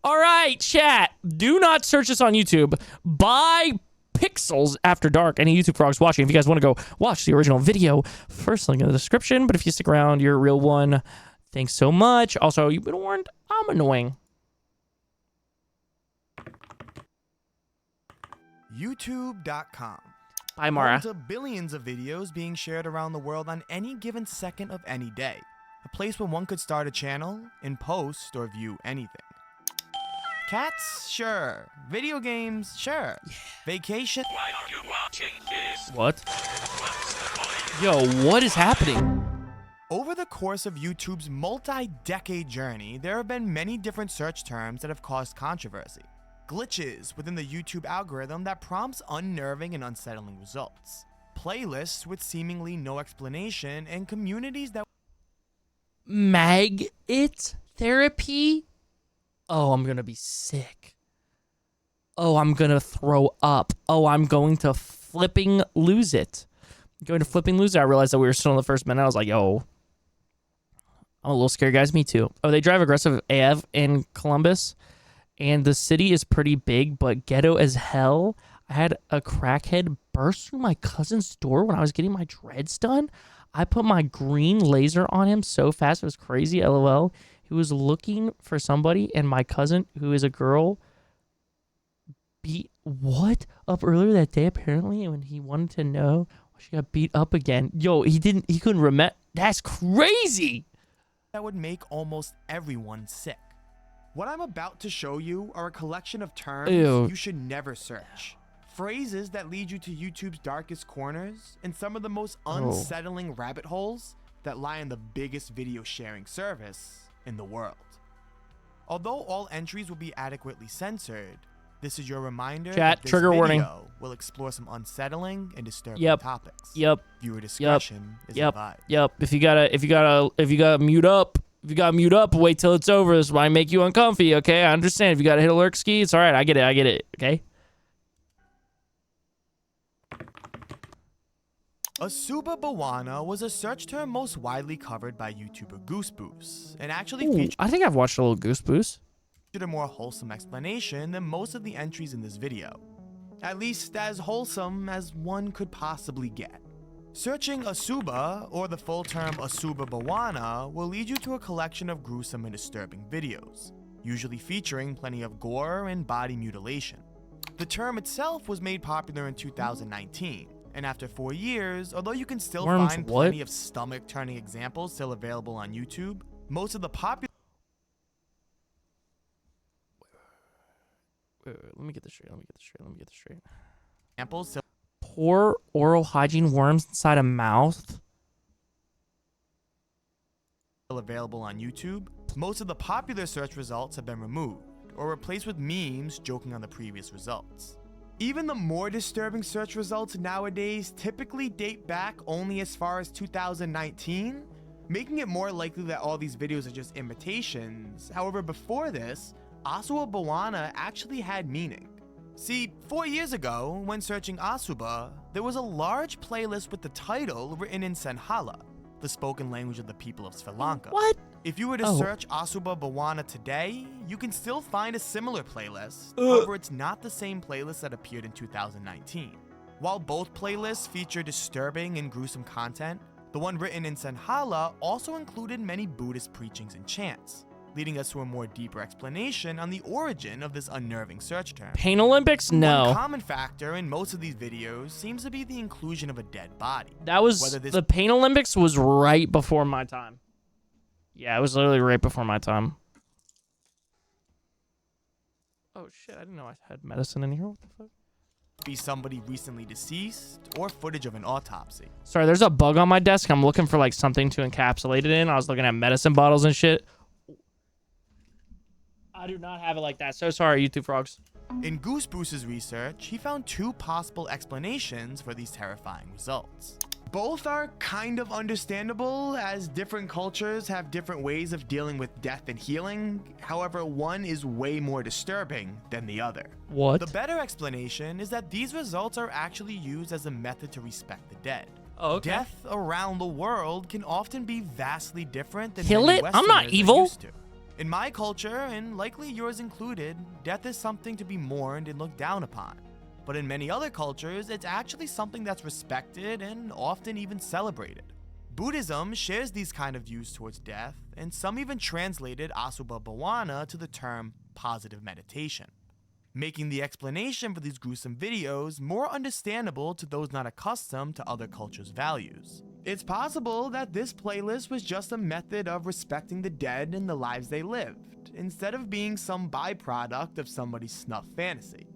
All right, chat. Do not search us on YouTube. Buy Pixels After Dark. Any YouTube frogs watching, if you guys want to go watch the original video, first link in the description. But if you stick around, you're a real one. Thanks so much. Also, you've been warned, I'm annoying. YouTube.com. Bye, Mara. Home to billions of videos being shared around the world on any given second of any day. A place where one could start a channel and post or view anything. Cats? Sure. Video games? Sure. Yeah. Vacation? Why are you watching this? What? Yo, what is happening? Over the course of YouTube's multi-decade journey, there have been many different search terms that have caused controversy. Glitches within the YouTube algorithm that prompts unnerving and unsettling results. Playlists with seemingly no explanation, and communities that... Maggot therapy? Oh, I'm gonna be sick. Oh, I'm gonna throw up. Oh, I'm going to flipping lose it. I realized that we were still in the first minute. I was like, yo, I'm a little scared, guys. Me too. Oh, they drive aggressive AF in Columbus. And the city is pretty big, but ghetto as hell. I had a crackhead burst through my cousin's door when I was getting my dreads done. I put my green laser on him so fast. It was crazy, LOL. He was looking for somebody, and my cousin, who is a girl, beat up earlier that day, apparently, when he wanted to know. She got beat up again. Yo, he couldn't remember. That's crazy. That would make almost everyone sick. What I'm about to show you are a collection of terms you should never search. Phrases that lead you to YouTube's darkest corners and some of the most unsettling rabbit holes that lie in the biggest video sharing service in the world. Although all entries will be adequately censored, this is your reminder that this trigger video warning. Will explore some unsettling and disturbing topics. Viewer discretion is advised. If you gotta mute up. If you gotta mute up, wait till it's over. This might make you uncomfy, okay? I understand. If you gotta hit a lurk ski, it's all right. I get it, okay? Asuba Bawana was a search term most widely covered by YouTuber Gooseboost, and actually featured I think I've watched a little Gooseboost. A more wholesome explanation than most of the entries in this video. At least as wholesome as one could possibly get. Searching Asuba, or the full term Asuba Bawana, will lead you to a collection of gruesome and disturbing videos, usually featuring plenty of gore and body mutilation. The term itself was made popular in 2019, and after 4 years, although you can still find plenty of stomach-turning examples still available on YouTube, most of the popular... Wait, let me get this straight. examples Poor oral hygiene, worms inside a mouth. still available on YouTube, most of the popular search results have been removed or replaced with memes joking on the previous results. Even the more disturbing search results nowadays typically date back only as far as 2019, making it more likely that all these videos are just imitations. However, before this, Asuba Bawana actually had meaning. See, 4 years ago, when searching Asuba, there was a large playlist with the title written in Sinhala, the spoken language of the people of Sri Lanka. What? If you were to search Asuba Bawana today, you can still find a similar playlist, however it's not the same playlist that appeared in 2019. While both playlists feature disturbing and gruesome content, the one written in Sinhala also included many Buddhist preachings and chants, leading us to a more deeper explanation on the origin of this unnerving search term. Pain Olympics? No. One common factor in most of these videos seems to be the inclusion of a dead body. That was, the Pain Olympics was right before my time. Yeah, it was literally right before my time. Oh shit, I didn't know I had medicine in here. What the fuck? Be somebody recently deceased or footage of an autopsy. Sorry, there's a bug on my desk. I'm looking for like something to encapsulate it in. I was looking at medicine bottles and shit. I do not have it like that. So sorry, YouTube frogs. In Gooseboost's research, he found two possible explanations for these terrifying results. Both are kind of understandable, as different cultures have different ways of dealing with death and healing. However, one is way more disturbing than the other. What? The better explanation is that these results are actually used as a method to respect the dead. Oh, okay. Death around the world can often be vastly different than Kill many it? I'm not Westerners are evil. used to. In my culture, and likely yours included, death is something to be mourned and looked down upon. But in many other cultures, it's actually something that's respected and often even celebrated. Buddhism shares these kind of views towards death, and some even translated Asubha Bhawana to the term positive meditation, making the explanation for these gruesome videos more understandable to those not accustomed to other cultures' values. It's possible that this playlist was just a method of respecting the dead and the lives they lived, instead of being some byproduct of somebody's snuff fantasy.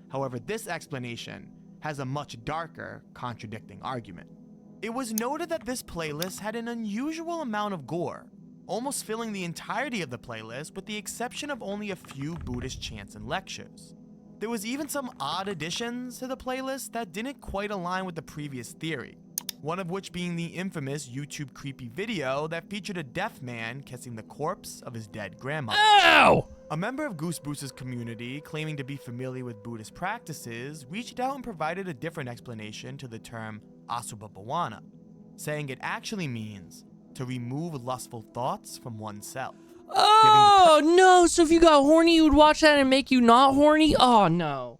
However, this explanation has a much darker, contradicting argument. It was noted that this playlist had an unusual amount of gore, almost filling the entirety of the playlist with the exception of only a few Buddhist chants and lectures. There was even some odd additions to the playlist that didn't quite align with the previous theory, one of which being the infamous YouTube creepy video that featured a deaf man kissing the corpse of his dead grandmother. Ow! A member of Goose Bruce's community, claiming to be familiar with Buddhist practices, reached out and provided a different explanation to the term Asubha Bhawana, saying it actually means to remove lustful thoughts from oneself. Oh, no. So if you got horny, you would watch that and make you not horny? Oh, no.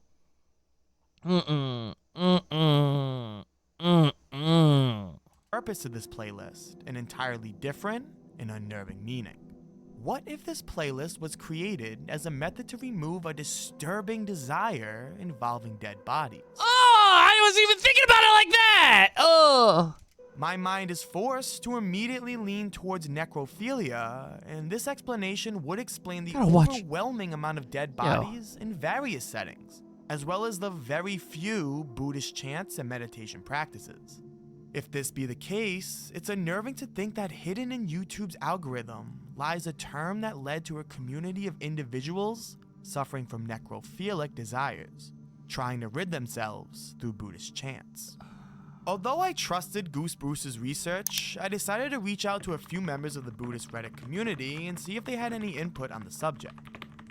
Purpose of this playlist, an entirely different and unnerving meaning. What if this playlist was created as a method to remove a disturbing desire involving dead bodies? Oh, I wasn't even thinking about it like that. Oh. My mind is forced to immediately lean towards necrophilia, and this explanation would explain the overwhelming amount of dead bodies in various settings, as well as the very few Buddhist chants and meditation practices. If this be the case, it's unnerving to think that hidden in YouTube's algorithm lies a term that led to a community of individuals suffering from necrophilic desires, trying to rid themselves through Buddhist chants. Although I trusted Goose Bruce's research, I decided to reach out to a few members of the Buddhist Reddit community and see if they had any input on the subject.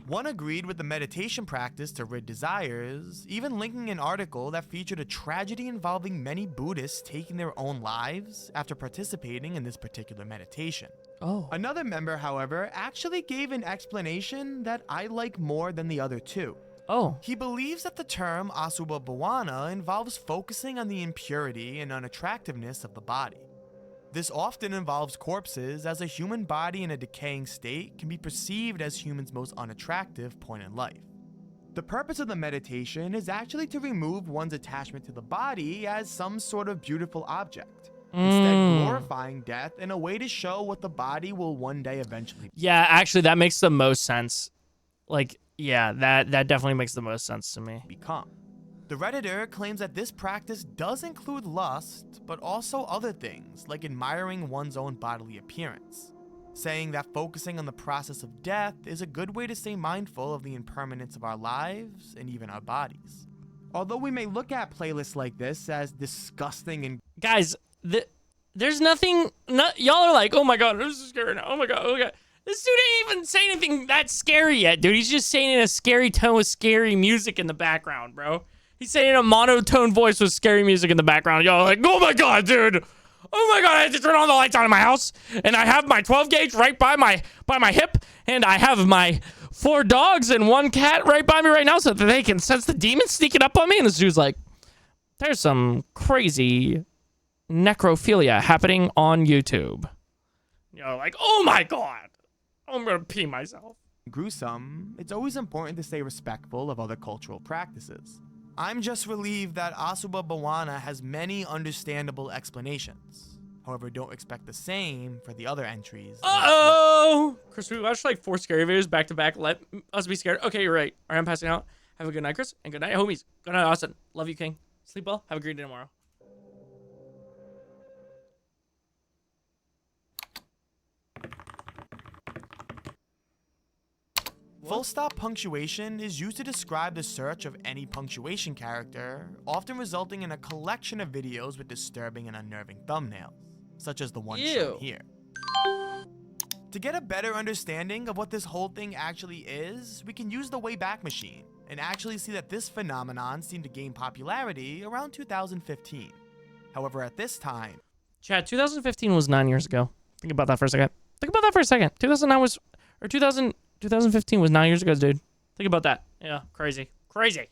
One agreed with the meditation practice to rid desires, even linking an article that featured a tragedy involving many Buddhists taking their own lives after participating in this particular meditation. Oh. Another member, however, actually gave an explanation that I like more than the other two. Oh. He believes that the term Asubha Bhawana involves focusing on the impurity and unattractiveness of the body. This often involves corpses, as a human body in a decaying state can be perceived as humans' most unattractive point in life. The purpose of the meditation is actually to remove one's attachment to the body as some sort of beautiful object, instead glorifying death in a way to show what the body will one day eventually Yeah, actually, that makes the most sense. Like, yeah, that definitely makes the most sense to me. become. The Redditor claims that this practice does include lust, but also other things like admiring one's own bodily appearance, saying that focusing on the process of death is a good way to stay mindful of the impermanence of our lives and even our bodies. Although we may look at playlists like this as disgusting and Guys, there's nothing... y'all are like, oh my god, this is scary now. Oh my god, oh my god. This dude ain't even saying anything that scary yet, dude. He's just saying it in a scary tone with scary music in the background, bro. He's saying it in a monotone voice with scary music in the background. Y'all are like, oh my god, dude. Oh my god, I had to turn all the lights on in my house. And I have my 12 gauge right by my hip. And I have my 4 dogs and 1 cat right by me right now so that they can sense the demons sneaking up on me. And this dude's like, there's some crazy necrophilia happening on YouTube. You're like, oh my god. I'm gonna pee myself. gruesome, it's always important to stay respectful of other cultural practices. I'm just relieved that Asubha Bhawana has many understandable explanations. However, don't expect the same for the other entries. Uh-oh! Chris, we watched like 4 scary videos back to back. Let us be scared. Okay, you're right. All right, I'm passing out. Have a good night, Chris. And good night, homies. Good night, Austin. Love you, King. Sleep well. Have a great day tomorrow. Full stop punctuation is used to describe the search of any punctuation character, often resulting in a collection of videos with disturbing and unnerving thumbnails, such as the one shown here. To get a better understanding of what this whole thing actually is, we can use the Wayback Machine and actually see that this phenomenon seemed to gain popularity around 2015. However, at this time, Chad, 2015 was 9 years ago. Think about that for a second. 2009 Or 2015 was 9 years ago, dude. Think about that. Yeah, crazy. Crazy.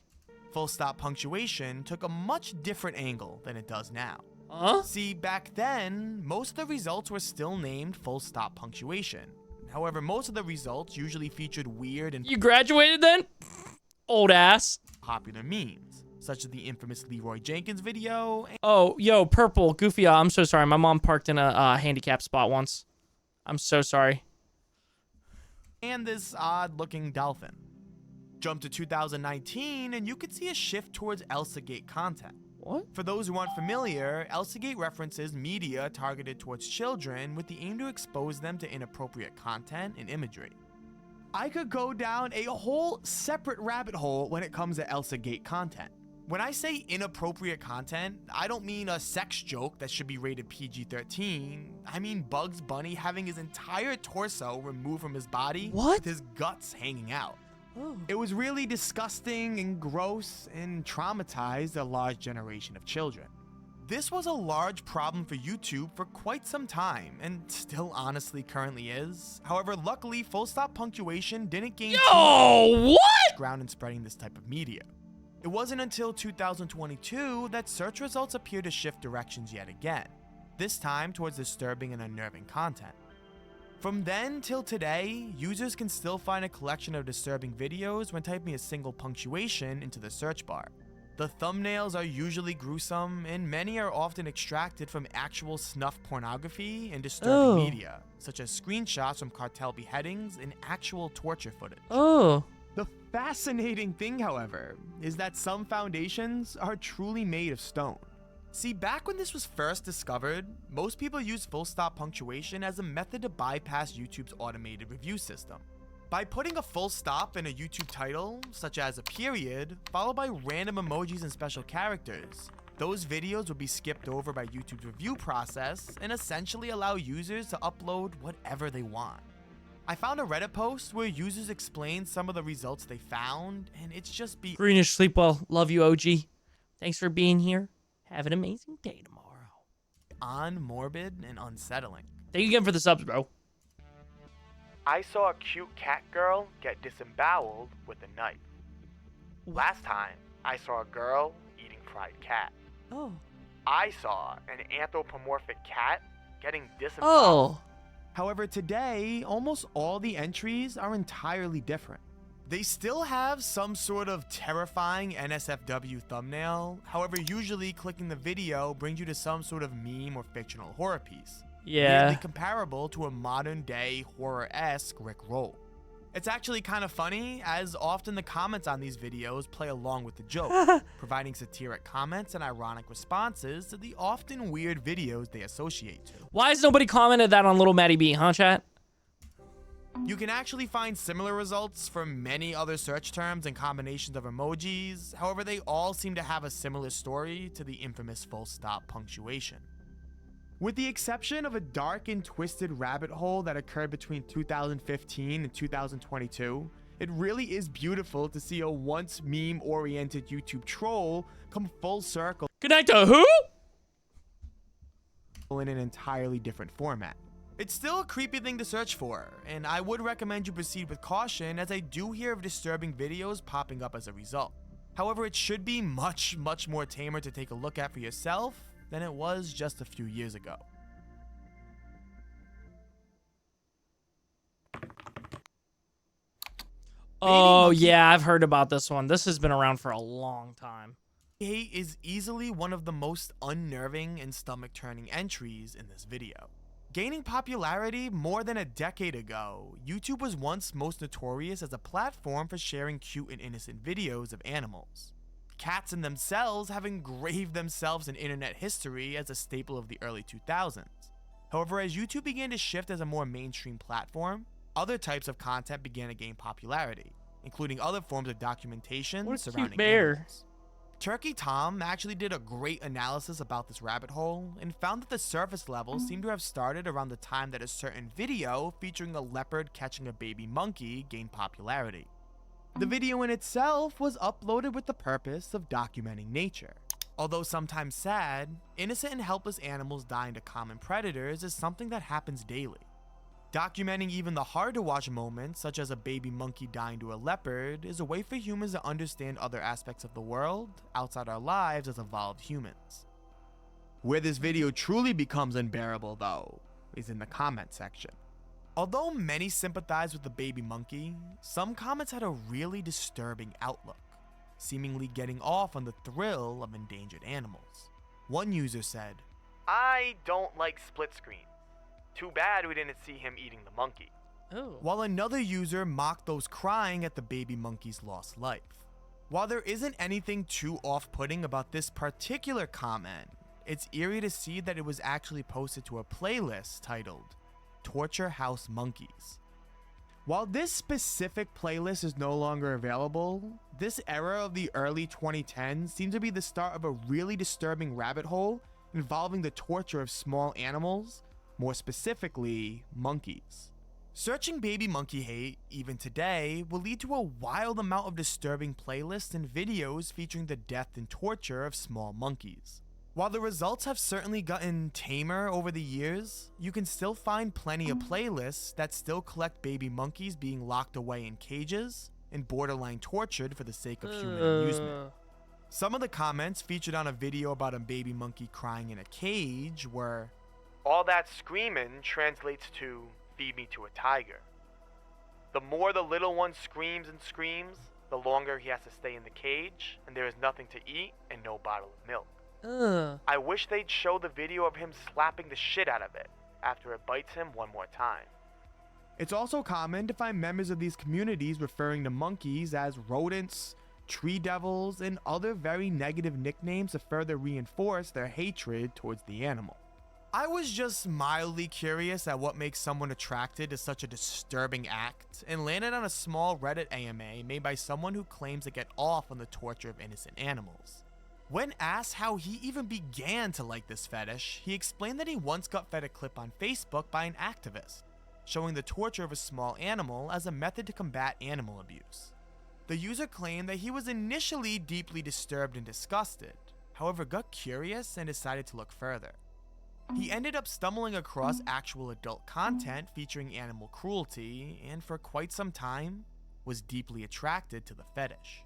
Full stop punctuation took a much different angle than it does now. Huh? See, back then, most of the results were still named full stop punctuation. However, most of the results usually featured weird and You graduated then? Old ass. popular memes, such as the infamous Leroy Jenkins video Oh, yo, purple, goofy. I'm so sorry. My mom parked in a handicap spot once. I'm so sorry. and this odd-looking dolphin. Jump to 2019, and you could see a shift towards ElsaGate content. What? For those who aren't familiar, ElsaGate references media targeted towards children with the aim to expose them to inappropriate content and imagery. I could go down a whole separate rabbit hole when it comes to ElsaGate content. When I say inappropriate content, I don't mean a sex joke that should be rated PG-13. I mean Bugs Bunny having his entire torso removed from his body What? with his guts hanging out. Oh. It was really disgusting and gross and traumatized a large generation of children. This was a large problem for YouTube for quite some time, and still honestly currently is. However, luckily, full stop punctuation didn't gain Yo, what? much ground in spreading this type of media. It wasn't until 2022 that search results appeared to shift directions yet again, this time towards disturbing and unnerving content. From then till today, users can still find a collection of disturbing videos when typing a single punctuation into the search bar. The thumbnails are usually gruesome, and many are often extracted from actual snuff pornography and disturbing media, such as screenshots from cartel beheadings and actual torture footage. Oh. The fascinating thing, however, is that some foundations are truly made of stone. See, back when this was first discovered, most people used full stop punctuation as a method to bypass YouTube's automated review system. By putting a full stop in a YouTube title, such as a period, followed by random emojis and special characters, those videos would be skipped over by YouTube's review process and essentially allow users to upload whatever they want. I found a Reddit post where users explained some of the results they found, and it's just Greenish, sleep well. Love you, OG. Thanks for being here. Have an amazing day tomorrow. beyond morbid and unsettling. Thank you again for the subs, bro. I saw a cute cat girl get disemboweled with a knife. Last time, I saw a girl eating fried cat. Oh. I saw an anthropomorphic cat getting disemboweled. Oh. However, today, almost all the entries are entirely different. They still have some sort of terrifying NSFW thumbnail. However, usually clicking the video brings you to some sort of meme or fictional horror piece. Yeah. Weirdly comparable to a modern day horror-esque Rickroll. It's actually kind of funny, as often the comments on these videos play along with the joke, providing satiric comments and ironic responses to the often weird videos they associate to. Why has nobody commented that on Little Maddie B, huh, chat? You can actually find similar results for many other search terms and combinations of emojis. However, they all seem to have a similar story to the infamous full stop punctuation. With the exception of a dark and twisted rabbit hole that occurred between 2015 and 2022, it really is beautiful to see a once meme-oriented YouTube troll come full circle Good night to who? in an entirely different format. It's still a creepy thing to search for, and I would recommend you proceed with caution, as I do hear of disturbing videos popping up as a result. However, it should be much more tamer to take a look at for yourself than it was just a few years ago. Oh, yeah, I've heard about this one. This has been around for a long time. Hate is easily one of the most unnerving and stomach-turning entries in this video. Gaining popularity more than a decade ago, YouTube was once most notorious as a platform for sharing cute and innocent videos of animals. Cats in themselves have engraved themselves in internet history as a staple of the early 2000s. However, as YouTube began to shift as a more mainstream platform, other types of content began to gain popularity, including other forms of documentation What a cute surrounding bear. animals. Turkey Tom actually did a great analysis about this rabbit hole and found that the surface levels seem to have started around the time that a certain video featuring a leopard catching a baby monkey gained popularity. The video in itself was uploaded with the purpose of documenting nature. Although sometimes sad, innocent and helpless animals dying to common predators is something that happens daily. Documenting even the hard-to-watch moments, such as a baby monkey dying to a leopard, is a way for humans to understand other aspects of the world outside our lives as evolved humans. Where this video truly becomes unbearable, though, is in the comment section. Although many sympathize with the baby monkey, some comments had a really disturbing outlook, seemingly getting off on the thrill of endangered animals. One user said, "I don't like split screen. Too bad we didn't see him eating the monkey." Oh. While another user mocked those crying at the baby monkey's lost life. While there isn't anything too off-putting about this particular comment, it's eerie to see that it was actually posted to a playlist titled Torture House Monkeys. While this specific playlist is no longer available, this era of the early 2010s seemed to be the start of a really disturbing rabbit hole involving the torture of small animals, more specifically, monkeys. Searching baby monkey hate, even today, will lead to a wild amount of disturbing playlists and videos featuring the death and torture of small monkeys. While the results have certainly gotten tamer over the years, you can still find plenty of playlists that still collect baby monkeys being locked away in cages and borderline tortured for the sake of human amusement. Some of the comments featured on a video about a baby monkey crying in a cage were, "All that screaming translates to feed me to a tiger. The more the little one screams and screams, the longer he has to stay in the cage, and there is nothing to eat and no bottle of milk. I wish they'd show the video of him slapping the shit out of it after it bites him one more time." It's also common to find members of these communities referring to monkeys as rodents, tree devils, and other very negative nicknames to further reinforce their hatred towards the animal. I was just mildly curious at what makes someone attracted to such a disturbing act, and landed on a small Reddit AMA made by someone who claims to get off on the torture of innocent animals. When asked how he even began to like this fetish, he explained that he once got fed a clip on Facebook by an activist, showing the torture of a small animal as a method to combat animal abuse. The user claimed that he was initially deeply disturbed and disgusted, however got curious and decided to look further. He ended up stumbling across actual adult content featuring animal cruelty, and for quite some time, was deeply attracted to the fetish.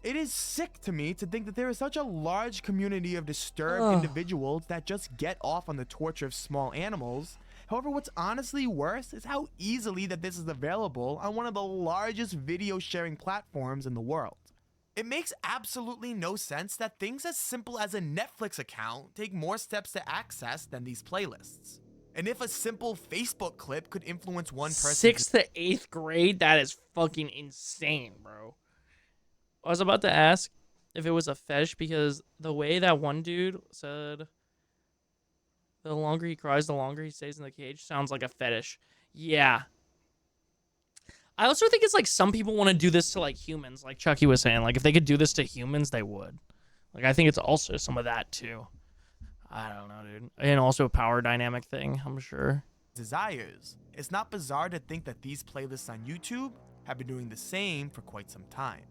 It is sick to me to think that there is such a large community of disturbed individuals that just get off on the torture of small animals. However, what's honestly worse is how easily that this is available on one of the largest video sharing platforms in the world. It makes absolutely no sense that things as simple as a Netflix account take more steps to access than these playlists. And if a simple Facebook clip could influence one person... 6th to 8th grade? That is fucking insane, bro. I was about to ask if it was a fetish because the way that one dude said the longer he cries, the longer he stays in the cage sounds like a fetish. Yeah. I also think it's like some people want to do this to like humans, like Chucky was saying. Like if they could do this to humans, they would. Like I think it's also some of that too. I don't know, dude. And also a power dynamic thing, I'm sure. Desires. It's not bizarre to think that these playlists on YouTube have been doing the same for quite some time.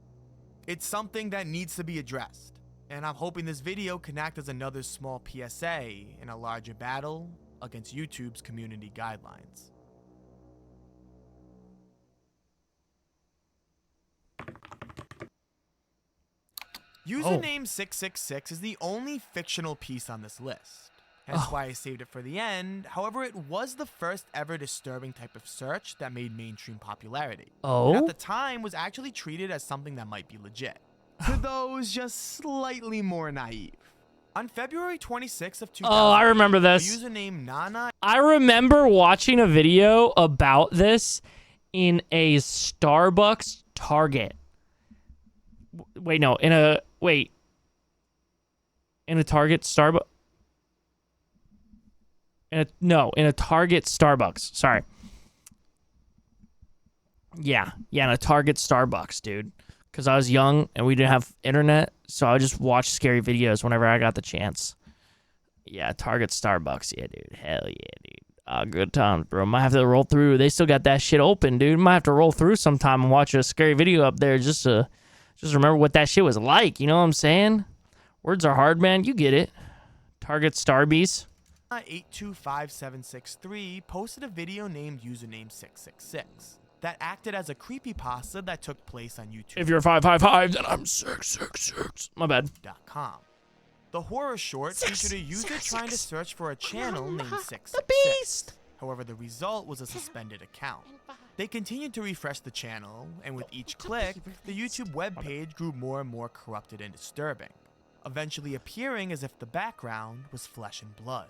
It's something that needs to be addressed, and I'm hoping this video can act as another small PSA in a larger battle against YouTube's community guidelines. Username 666 is the only fictional piece on this list, hence why I saved it for the end. However, it was the first ever disturbing type of search that made mainstream popularity. And at the time was actually treated as something that might be legit, to those just slightly more naive. On February 26th of 2000, I remember this. Username Nana. I remember watching a video about this in a Starbucks Target. Wait, no, in a Target Starbucks. In a Target Starbucks. Sorry. Yeah, in a Target Starbucks, dude. Because I was young and we didn't have internet, so I would just watch scary videos whenever I got the chance. Yeah, Target Starbucks. Yeah, dude. Hell yeah, dude. Good times, bro. Might have to roll through. They still got that shit open, dude. Might have to roll through sometime and watch a scary video up there just to remember what that shit was like. You know what I'm saying? Words are hard, man. You get it. Target Starbies. 825763 posted a video named username 666 that acted as a creepypasta that took place on YouTube. If you're 555, then I'm 666. My bad. .com. The horror short featured a user trying to search for a channel named 666. The Beast! However, the result was a suspended account. They continued to refresh the channel, and with each click, the YouTube webpage grew more and more corrupted and disturbing, eventually appearing as if the background was flesh and blood.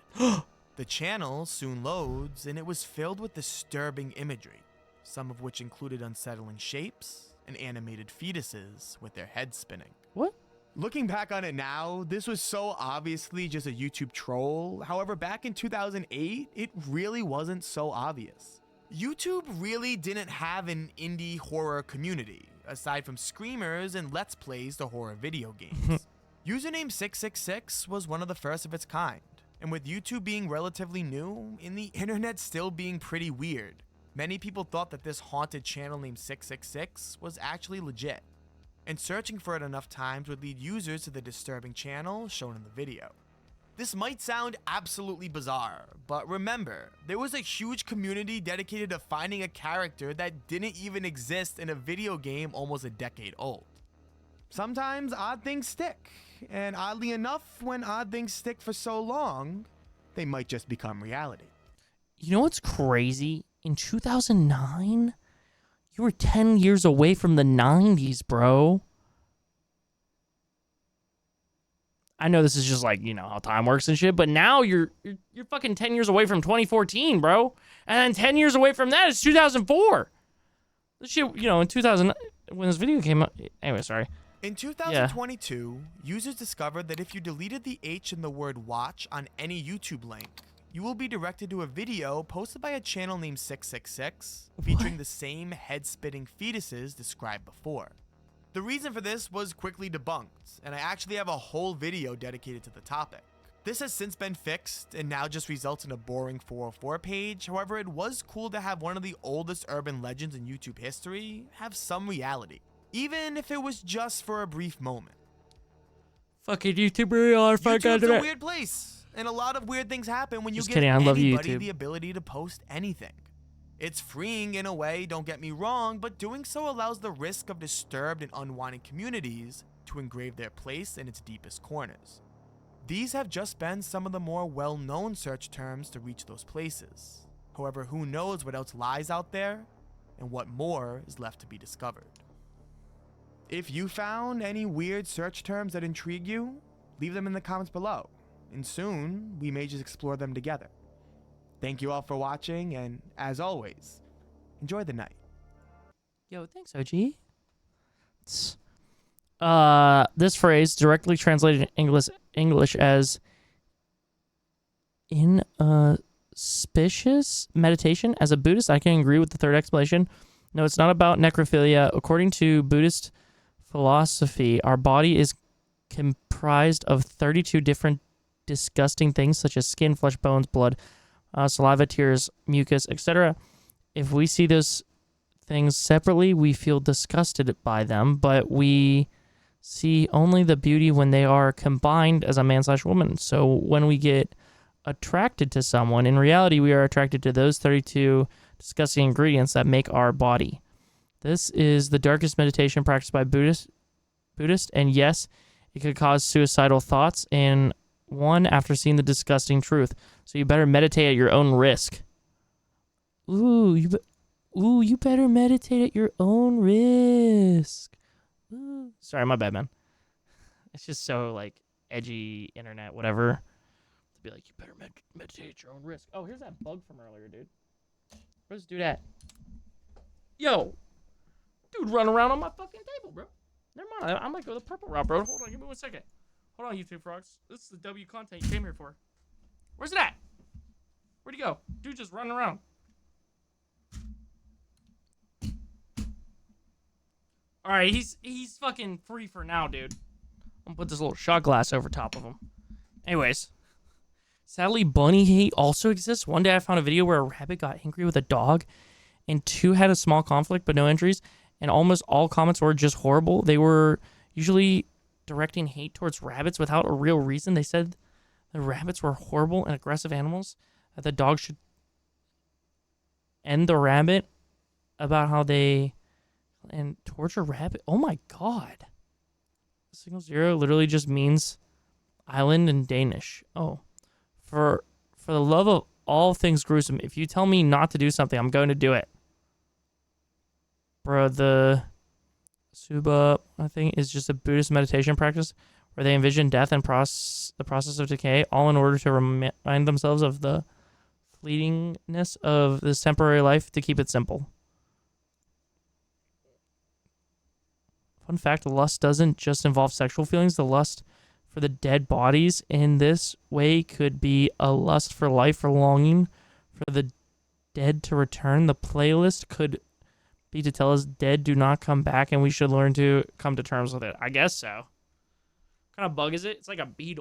The channel soon loads, and it was filled with disturbing imagery, some of which included unsettling shapes and animated fetuses with their heads spinning. What? Looking back on it now, this was so obviously just a YouTube troll. However, back in 2008, it really wasn't so obvious. YouTube really didn't have an indie horror community, aside from screamers and let's plays to horror video games. Username 666 was one of the first of its kind, and with YouTube being relatively new, and the internet still being pretty weird, many people thought that this haunted channel named 666 was actually legit, and searching for it enough times would lead users to the disturbing channel shown in the video. This might sound absolutely bizarre, but remember, there was a huge community dedicated to finding a character that didn't even exist in a video game almost a decade old. Sometimes odd things stick, and oddly enough, when odd things stick for so long, they might just become reality. You know what's crazy? In 2009, you were 10 years away from the 90s, bro. I know this is just like, you know, how time works and shit, but now you're fucking 10 years away from 2014, bro. And then 10 years away from that is 2004. This shit, you know, in 2000, when this video came out. Anyway, sorry. In 2022, users discovered that if you deleted the H in the word watch on any YouTube link, you will be directed to a video posted by a channel named 666 featuring the same head-spitting fetuses described before. The reason for this was quickly debunked, and I actually have a whole video dedicated to the topic. This has since been fixed and now just results in a boring 404 page. However, it was cool to have one of the oldest urban legends in YouTube history have some reality, even if it was just for a brief moment. Fucking YouTuber are fucking YouTube's a weird place. And a lot of weird things happen when you give anybody the ability to post anything. It's freeing in a way, don't get me wrong, but doing so allows the risk of disturbed and unwanted communities to engrave their place in its deepest corners. These have just been some of the more well-known search terms to reach those places. However, who knows what else lies out there and what more is left to be discovered. If you found any weird search terms that intrigue you, leave them in the comments below. And soon, we may just explore them together. Thank you all for watching, and as always, enjoy the night. Yo, thanks, OG. This phrase, directly translated in English as inauspicious meditation. As a Buddhist, I can agree with the third explanation. No, it's not about necrophilia. According to Buddhist philosophy, our body is comprised of 32 different disgusting things such as skin, flesh, bones, blood, saliva, tears, mucus, etc. If we see those things separately, we feel disgusted by them, but we see only the beauty when they are combined as a man/woman. So when we get attracted to someone, in reality, we are attracted to those 32 disgusting ingredients that make our body. This is the darkest meditation practiced by Buddhist, and yes, it could cause suicidal thoughts in one after seeing the disgusting truth. So you better meditate at your own risk. You better meditate at your own risk. Ooh. Sorry, my bad, man. It's just so, like, edgy internet, whatever. To be like, you better meditate at your own risk. Oh, here's that bug from earlier, dude. Where's this dude at? Yo! Dude running around on my fucking table, bro. Never mind, I might go the purple route, bro. Hold on, give me 1 second. Hold on, YouTube frogs. This is the W content you came here for. Where's it at? Where'd he go? Dude just running around. Alright, he's fucking free for now, dude. I'm gonna put this little shot glass over top of him. Anyways. Sadly, bunny hate also exists. One day I found a video where a rabbit got angry with a dog, and two had a small conflict but no injuries, and almost all comments were just horrible. They were usually directing hate towards rabbits without a real reason. They said The rabbits were horrible and aggressive animals. That the dog should end the rabbit about how they and torture rabbit. Oh my god. Signal 0 literally just means island in Danish. Oh. For the love of all things gruesome, if you tell me not to do something, I'm going to do it. Bro, the Suba, I think, is just a Buddhist meditation practice where they envision death and the process of decay, all in order to remind themselves of the fleetingness of this temporary life to keep it simple. Fun fact, lust doesn't just involve sexual feelings. The lust for the dead bodies in this way could be a lust for life or longing for the dead to return. The playlist could be to tell us dead do not come back and we should learn to come to terms with it. I guess so. What kind of bug is it? It's like a beetle.